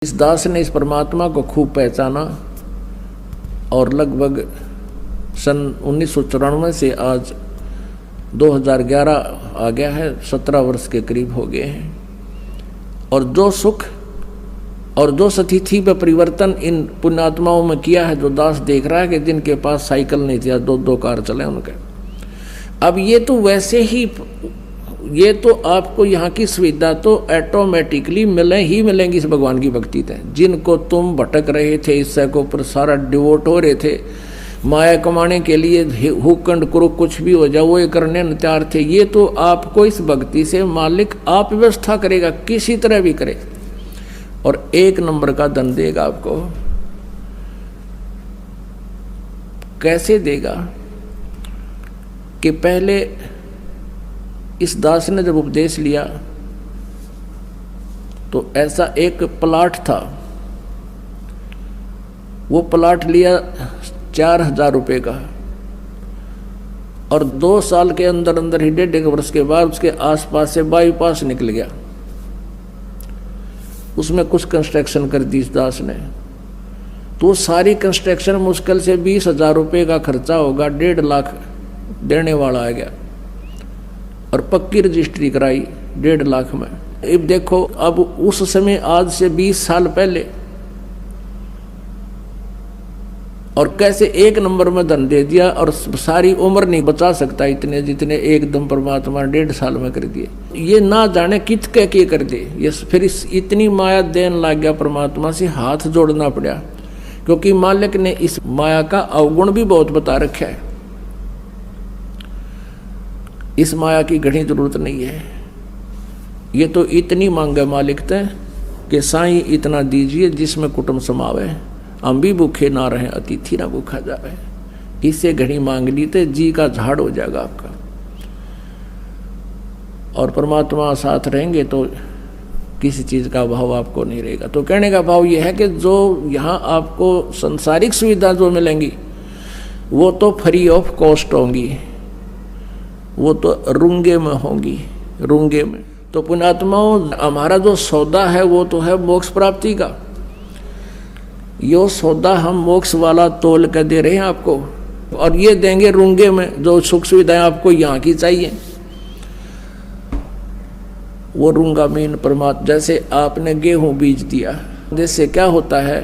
इस दास ने इस परमात्मा को खूब पहचाना और लगभग सन 1994 से आज 2011 आ गया है, 17 वर्ष के करीब हो गए हैं। और जो सुख और जो स्थिति पे परिवर्तन इन पुण्यात्माओं में किया है, जो दास देख रहा है कि जिनके पास साइकिल नहीं थी, दो कार चले उनके। अब ये तो वैसे ही, ये तो आपको यहाँ की सुविधा तो ऑटोमेटिकली मिलेंगी इस भगवान की भक्ति से। जिनको तुम भटक रहे थे, इससे को ऊपर सारा डिवोट हो रहे थे, माया कमाने के लिए हुकंड करो कुछ भी हो जाओ वो ये करने न तैयार थे, ये तो आपको इस भक्ति से मालिक आप व्यवस्था करेगा, किसी तरह भी करे, और 1 नंबर का धन देगा आपको। कैसे देगा कि पहले इस दास ने जब उपदेश लिया तो ऐसा एक प्लाट था, वो प्लाट लिया 4,000 रुपये का, और 2 साल के अंदर अंदर ही 1.5 वर्ष के बाद उसके आसपास से बाईपास निकल गया। उसमें कुछ कंस्ट्रक्शन कर दी इस दास ने, तो सारी कंस्ट्रक्शन मुश्किल से 20,000 रुपये का खर्चा होगा, 1.5 लाख देने वाला आ गया, और पक्की रजिस्ट्री कराई 1.5 लाख में। अब देखो, अब उस समय आज से 20 साल पहले, और कैसे 1 नंबर में धन दे दिया, और सारी उम्र नहीं बचा सकता इतने जितने एकदम परमात्मा 1.5 साल में कर दिए। ये ना जाने कित कह के कर दे, ये फिर इतनी माया देने लग गया, परमात्मा से हाथ जोड़ना पड़ा, क्योंकि मालिक ने इस माया का अवगुण भी बहुत बता रखा है। इस माया की घनी जरूरत नहीं है, ये तो इतनी मांगे मालिक ते कि साईं इतना दीजिए जिसमें कुटुंब समावे, हम भी भूखे ना रहे अतिथि ना भूखा जावे। इससे घनी मांग ली तो जी का झाड़ हो जाएगा आपका, और परमात्मा साथ रहेंगे तो किसी चीज़ का भाव आपको नहीं रहेगा। तो कहने का भाव यह है कि जो यहाँ आपको संसारिक सुविधा जो मिलेंगी वो तो फ्री ऑफ कॉस्ट होंगी, वो तो रुंगे में होंगी, रुंगे में। तो पुण्यात्माओं, हमारा जो सौदा है वो तो है मोक्ष प्राप्ति का। यो सौदा हम मोक्ष वाला तोल कर दे रहे हैं आपको, और ये देंगे रुंगे में, जो सुख सुविधाएं आपको यहाँ की चाहिए वो रूंगा मीन परमात्मा। जैसे आपने गेहूं बीज दिया, जिससे क्या होता है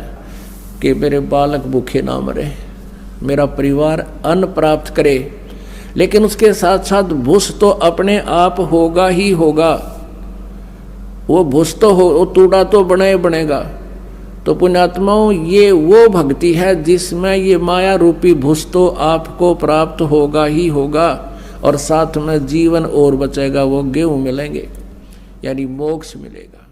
कि मेरे बालक भूखे ना मरे, मेरा परिवार अन्न प्राप्त करे, लेकिन उसके साथ साथ भूस तो अपने आप होगा ही होगा। वो भूस तो हो, वो तूड़ा तो बनेगा। तो पुण्यात्माओं, ये वो भक्ति है जिसमें ये माया रूपी भूस तो आपको प्राप्त होगा ही होगा, और साथ में जीवन और बचेगा, वो गेहूं मिलेंगे, यानी मोक्ष मिलेगा।